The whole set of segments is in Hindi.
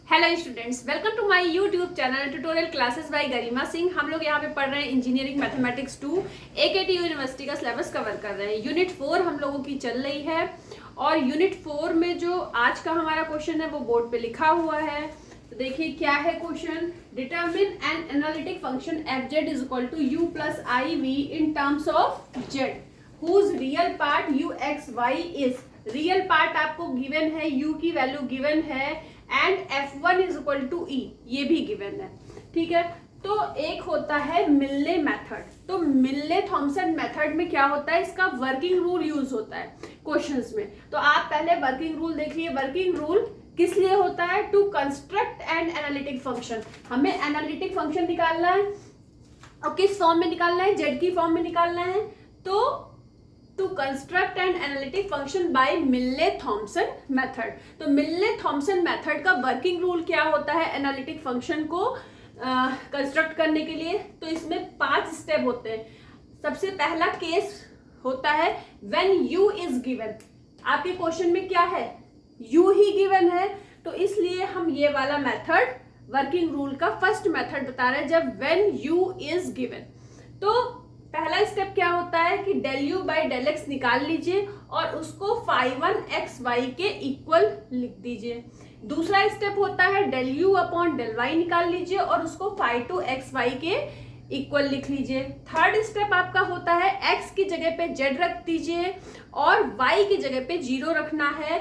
Hello students, welcome to my YouTube channel tutorial classes by Garima Singh. हम लोग यहाँ पे पढ़ रहे हैं इंजीनियरिंग मैथमेटिक्स 2 एकेटी यूनिवर्सिटी का सिलेबस कवर कर रहे हैं। यूनिट 4 हम लोगों की चल रही है और यूनिट 4 में जो आज का हमारा क्वेश्चन है वो बोर्ड पे लिखा हुआ है। तो देखिए क्या है question. Determine an analytic function f Z is equal to you plus I we in terms of z whose real part u x y is. Real part आपको गिवन है, u की वैल्यू गिवन है and f1 is equal to e, ये भी गिवन है। ठीक है, तो एक होता है मिलने मेथड। तो मिलने थॉमसन मेथड में क्या होता है, इसका वर्किंग रूल यूज होता है क्वेश्चंस में। तो आप पहले वर्किंग रूल देखिए। वर्किंग रूल किस लिए होता है? To construct an analytic function. हमें एनालिटिक फंक्शन निकालना है और किस फॉर्म में निकालना है? जेड की फॉर्म में निकालना है। तो to construct an analytic function by Milne Thomson method. तो मिलने थॉमसन मेथड का वर्किंग रूल क्या होता है एनालिटिक फंक्शन को कंस्ट्रक्ट करने के लिए? तो इसमें 5 स्टेप होते हैं। सबसे पहला केस होता है व्हेन u इज गिवन। आपके क्वेश्चन में क्या है? u ही गिवन है, तो इसलिए हम ये वाला मेथड वर्किंग रूल का फर्स्ट मेथड बता रहे हैं जब व्हेन u इज गिवन। तो पहला स्टेप क्या होता है कि del U by del X निकाल लीजिए और उसको phi1 एक्स वाई के इक्वल लिख दीजिए। दूसरा स्टेप होता है del U upon del Y निकाल लीजिए और उसको phi2 एक्स वाई के इक्वल लिख लीजिए। थर्ड स्टेप आपका होता है x की जगह पे z रख दीजिए और y की जगह पे 0 रखना है।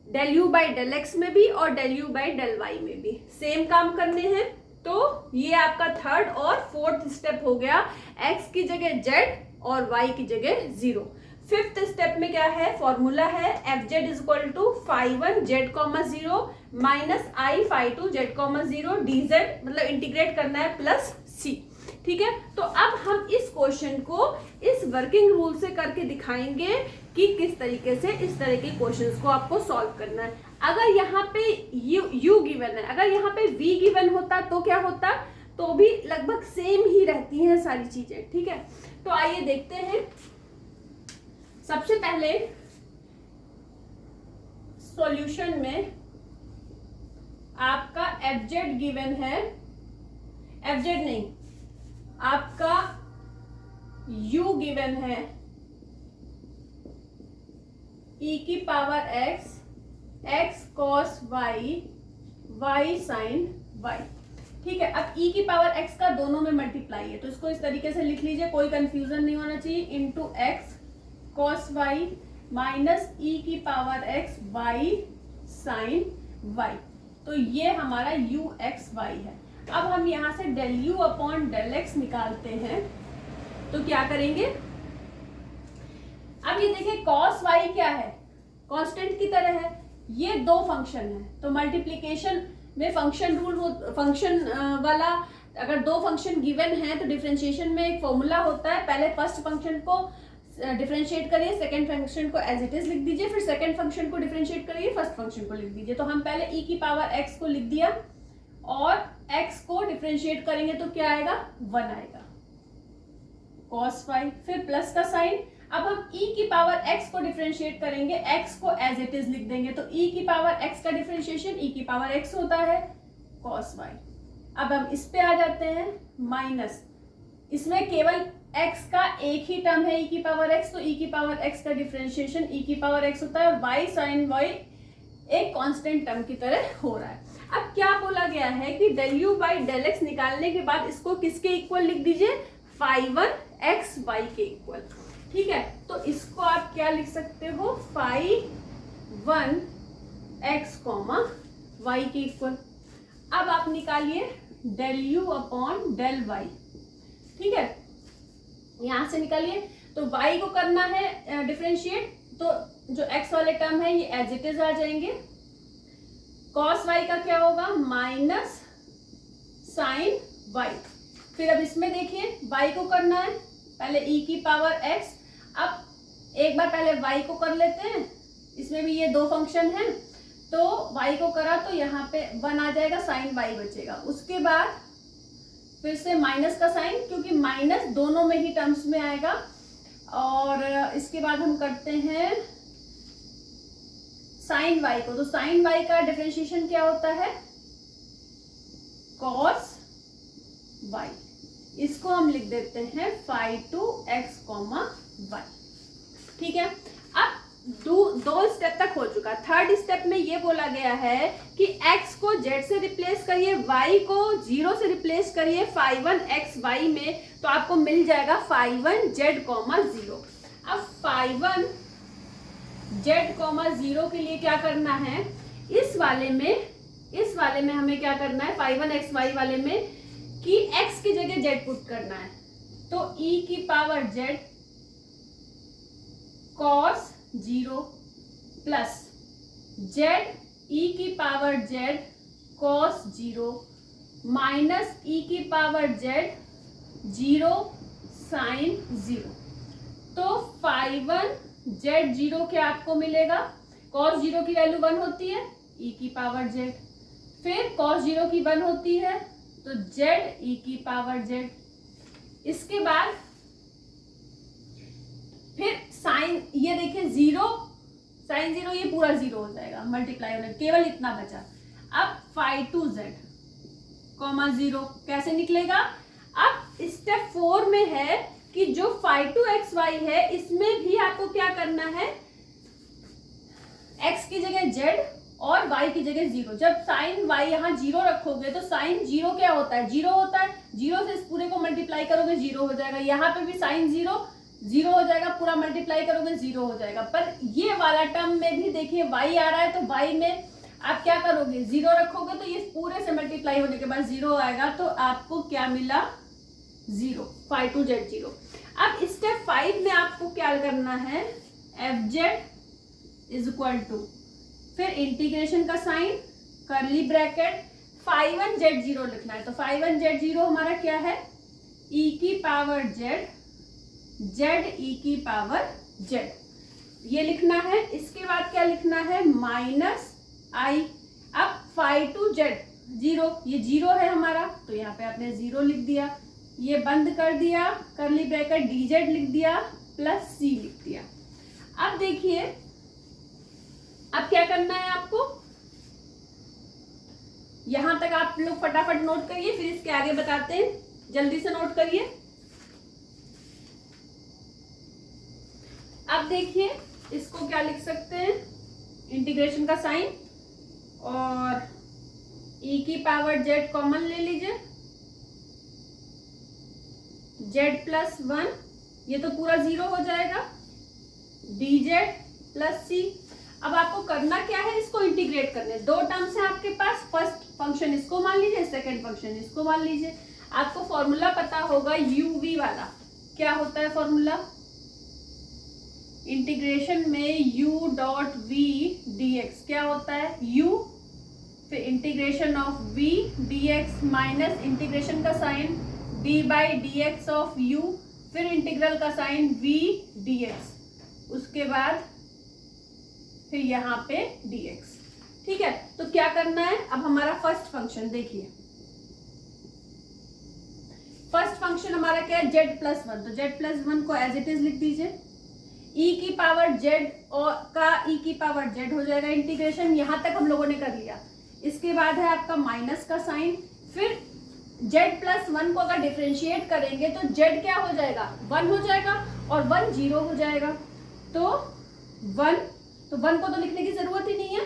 Del U by del X में भी और del U by del Y में भी सेम काम करने हैं। तो ये आपका थर्ड और फोर्थ स्टेप हो गया, x की जगह z और y की जगह 0। फिफ्थ स्टेप में क्या है? फॉर्मूला है F Z is equal to phi1 z comma 0 minus I phi2 z comma 0 dz, मतलब इंटीग्रेट करना है प्लस c। ठीक है, तो अब हम इस क्वेश्चन को इस वर्किंग रूल से करके दिखाएंगे कि किस तरीके से इस तरह के क्वेश्चंस को आपको सॉल्व करना है। अगर यहाँ पे u गिवन है, अगर यहाँ पे v गिवन होता तो क्या होता? तो भी लगभग सेम ही रहती हैं सारी चीजें। ठीक है, तो आइए देखते हैं। सबसे पहले सॉल्यूशन में आपका एफ जेड गिवन है, एफ जेड नहीं, आपका u गिवन है e की power x, x cos y, y sin y। ठीक है, अब e की पावर x का दोनों में मल्टीप्लाई है तो इसको इस तरीके से लिख लीजिए, कोई कंफ्यूजन नहीं होना चाहिए। Into x cos y minus e की power x, y sin y। तो ये हमारा u x y है। अब हम यहाँ से del U upon del X निकालते हैं तो क्या करेंगे? अब ये देखिए cos y क्या है? कांस्टेंट की तरह है। ये दो फंक्शन है तो मल्टीप्लिकेशन में फंक्शन रूल फंक्शन वाला, अगर दो फंक्शन गिवन है तो डिफरेंशिएशन में एक फॉर्मूला होता है। पहले फर्स्ट फंक्शन को डिफरेंशिएट करिए, सेकंड फंक्शन को एज इट इज लिख दीजिए, फिर सेकंड फंक्शन को डिफरेंशिएट करिए, फर्स्ट फंक्शन को लिख दीजिए। तो हम पहले e की पावर x को लिख दिया और x को डिफरेंशिएट करेंगे तो क्या आएगा? 1 आएगा cos y, फिर प्लस का साइन। अब हम e की पावर x को डिफरेंशिएट करेंगे, x को एज इट इज लिख देंगे तो e की पावर x का डिफरेंशिएशन e की पावर x होता है cos y। अब हम इस पे आ जाते हैं माइनस, इसमें केवल x का एक ही टर्म है e की पावर x, तो e की पावर x का डिफरेंशिएशन e की पावर x होता है, y sin y एक कांस्टेंट टर्म की तरह हो रहा है। अब क्या बोला गया है कि del U by del X निकालने के बाद इसको किसके इक्वल लिख दीजिए? phi1 x y के इक्वल। ठीक है, तो इसको आप क्या लिख सकते हो? phi1 x कॉमा y के इक्वल। अब आप निकालिए del U upon del y। ठीक है, यहां से निकालिए। तो y को करना है डिफरेंशिएट, तो जो x वाले टर्म है ये एज इट इज आ जाएंगे। cos y का क्या होगा? Minus sine y। फिर अब इसमें देखिए y को करना है पहले e की पावर x। अब एक बार पहले y को कर लेते हैं, इसमें भी ये दो फंक्शन है तो y को करा तो यहाँ पे 1 आ जाएगा, साइन y बचेगा। उसके बाद फिर से माइनस का साइन, क्योंकि माइनस दोनों में ही टर्म्स में आएगा। और इसके बाद हम करते हैं साइन वाई को, तो साइन वाई का डिफरेंशिएशन क्या होता है? कॉस वाई, इसको हम लिख देते हैं phi two X comma Y. ठीक है, अब दो स्टेप तक हो चुका। थर्ड स्टेप में ये बोला गया है कि x को z से रिप्लेस करिए, y को 0 से रिप्लेस करिए फाई 1 एक्स वाई में, तो आपको मिल जाएगा फाई 1 z कॉमा 0। अब फाई 1 z कॉमा 0 के लिए क्या करना है, इस वाले में हमें क्या करना है, फाई 1 एक्स वाई वाले में कि x की जगह z पुट करना है। तो e की power z cos 0 plus z e की power z cos 0 minus e की पावर z 0 sin 0। तो फाई 1 z 0 क्या आपको मिलेगा, cos 0 की वैल्यू 1 होती है e की पावर z, फिर cos 0 की 1 होती है तो z e की पावर z। इसके बाद फिर साइन, ये देखिए 0 साइन 0, ये पूरा 0 हो जाएगा मल्टीप्लाई होने, केवल इतना बचा। अब फाई 2 z कॉमा 0 कैसे निकलेगा, अब स्टेप 4 में है कि जो फाई 2 एक्स वाई है इसमें भी आपको क्या करना है, x की जगह z और y की जगह 0। जब साइन y यहाँ 0 रखोगे तो साइन 0 क्या होता है, 0 होता है, 0 से इस पूरे को मल्टीप्लाई करोगे 0 हो जाएगा। यहाँ पे भी साइन 0 हो जाएगा, पूरा मल्टीप्लाई करोगे 0 हो जाएगा। पर ये वाला टर्म में भी देखिए y आ रहा है, तो y में आप क्या करोगे, 0 रखोगे तो ये पूरे से मल्टीप्लाई होने के बाद 0 आएगा, तो आपको क्या मिला 0, फाई 2 z 0। अब स्टेप 5 में आपको क्या करना है, F Z is equal to, फिर इंटीग्रेशन का sign, curly bracket, phi 1 z 0 लिखना है। तो फाई 1 z 0 हमारा क्या है, e की पावर z e की पावर z, ये लिखना है। इसके बाद क्या लिखना है, माइनस आई। अब फाई 2 z 0, ये 0 है हमारा, तो यहाँ पे आपने 0 लिख दिया, ये बंद कर दिया, करली ब्रैकेट dz लिख दिया, प्लस c लिख दिया। अब देखिए अब क्या करना है आपको, यहां तक आप लोग फटाफट नोट करिए, फिर इसके आगे बताते हैं, जल्दी से नोट करिए। अब देखिए इसको क्या लिख सकते हैं, इंटीग्रेशन का साइन और e की पावर z कॉमन ले लीजिए, z प्लस 1, ये तो पूरा 0 हो जाएगा, dz प्लस c। अब आपको करना क्या है, इसको इंटीग्रेट करने, दो टर्म्स है आपके पास, फर्स्ट फंक्शन इसको मान लीजिए, सेकंड फंक्शन इसको मान लीजिए। आपको फॉर्मूला पता होगा uv वाला, क्या होता है फॉर्मूला, इंटीग्रेशन में u डॉट v dx क्या होता है, u, फिर integration of v dx minus integration का sign d by dx of u, फिर इंटीग्रल का साइन v dx, उसके बाद फिर यहाँ पे dx। ठीक है, तो क्या करना है, अब हमारा फर्स्ट फंक्शन देखिए, फर्स्ट फंक्शन हमारा क्या है, z प्लस 1, तो z प्लस 1 को एज इट इज लिख दीजिए, e की पावर z और का e की पावर z हो जाएगा इंटीग्रेशन, यहां तक हम लोगों ने कर लिया। इसके बाद है आपका माइनस का साइन, फिर z प्लस 1 को अगर डिफरेंशिएट करेंगे तो z क्या हो जाएगा, 1 हो जाएगा और 1 0 हो जाएगा, तो 1 को तो लिखने की जरूरत ही नहीं है,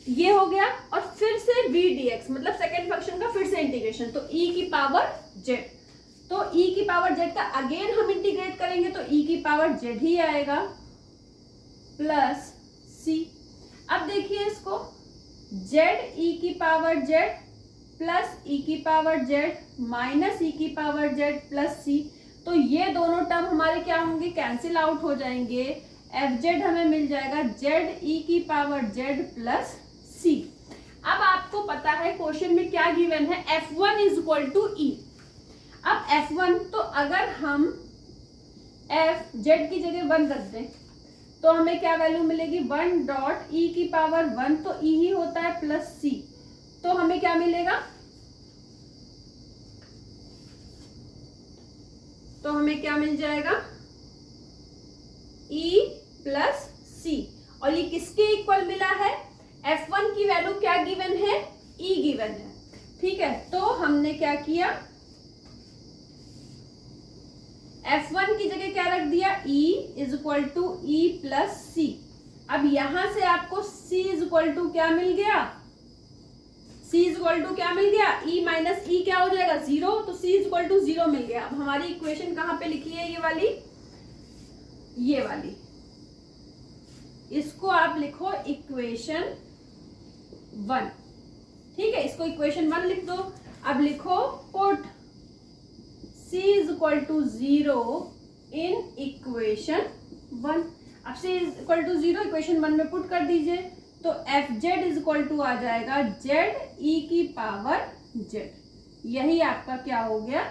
ये हो गया। और फिर से v dx मतलब सेकेंड फंक्शन का फिर से इंटीग्रेशन, तो e की पावर z, तो e की पावर z का अगेन हम इंटीग्रेट करेंगे तो e की पावर z ही आएगा प्लस c। अब देखिए इसको, z e की पावर z प्लस e की पावर z माइनस e की पावर z प्लस c, तो ये दोनों टर्म हमारे क्या होंगे, कैंसिल आउट हो जाएंगे, एफ जेड हमें मिल जाएगा जेड ई की पावर जेड प्लस सी। अब आपको पता है क्वेश्चन में क्या गिवन है, F1 इज इक्वल टू ई। अब F1, तो अगर हम F जेड की जगह 1 रख दें तो हमें क्या वैल्यू मिलेगी, 1 डॉट ई की पावर 1, तो ई ही होता है प्लस सी, तो हमें क्या मिलेगा, तो हमें क्या मिल जाएगा, ई प्लस सी। और ये किसके इक्वल मिला है, F1 की वैल्यू क्या गिवन है, ई गिवन है, ठीक है, तो हमने क्या किया, F1 की जगह क्या रख दिया, E is equal to E plus C. अब यहां से आपको C इज इक्वल टू क्या मिल गया, C इज इक्वल टू क्या मिल गया, E माइनस E क्या हो जाएगा, 0, तो C इज इक्वल टू 0 मिल गया। अब हमारी इक्वेशन कहां पे लिखी है, ये वाली, ये वाली, इसको आप लिखो इक्वेशन 1, ठीक है, इसको इक्वेशन 1 लिख दो। अब लिखो put C is equal to 0 in equation 1। अब C is equal to 0 equation 1 में पुट कर दीजिए, तो f Z is equal to आ जाएगा जेड ई की पावर जेड। यही आपका क्या हो गया,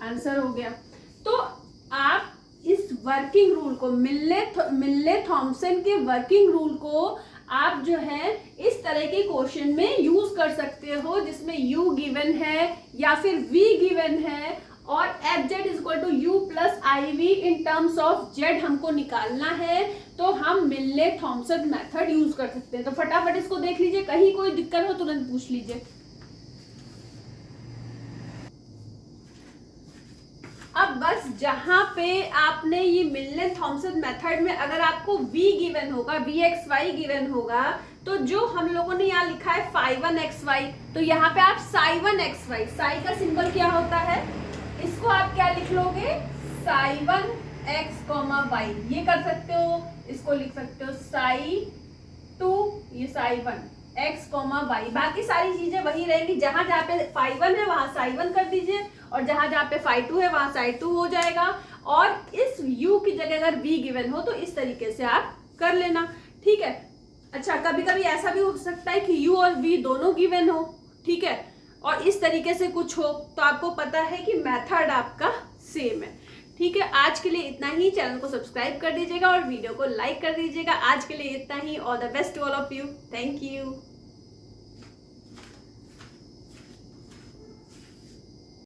आंसर हो गया। तो आप इस वर्किंग रूल को, मिल्ले थॉम्सन के वर्किंग रूल को आप जो है इस तरह के क्वेश्चन में यूज कर सकते हो, जिसमें u गिवन है या फिर v गिवन है और F Z is equal to you plus I we in terms of Z हमको निकालना है, तो हम मिल्ले थॉम्सन मेथड यूज कर सकते हैं। तो फटाफट इसको देख लीजिए, कहीं कोई दिक्कत हो तुरंत पूछ लीजिए। अब बस जहां पे आपने ये मिल्ले थॉम्सन मेथड में अगर आपको v गिवन होगा, vxy गिवन होगा, तो जो हम लोगों ने यहाँ लिखा है phi1xy, तो यहाँ पे आप psi1xy, साई का सिंबल क्या होता है, इसको आप क्या लिख लोगे, psi1x, y, ये कर सकते हो, इसको लिख सकते हो psi2, ये psi1 x, y, बाकी सारी चीजें वही रहेंगी। जहां जहां पे phi1 है वहां psi1 कर दीजिए और जहां जहां पे phi2 है वहां psi2 हो जाएगा। और इस u की जगह अगर v गिवन हो तो इस तरीके से आप कर लेना, ठीक है। अच्छा, कभी कभी ऐसा भी हो सकता है कि u और v दोनों गिवन हो, ठीक है, और इस तरीके से कुछ हो, तो आपको पता है कि मेथड आपका सेम है, ठीक है। आज के लिए इतना ही, चैनल को सब्सक्राइब कर दीजिएगा और वीडियो को लाइक कर दीजिएगा। आज के लिए इतना ही, all the best to all of you, thank you.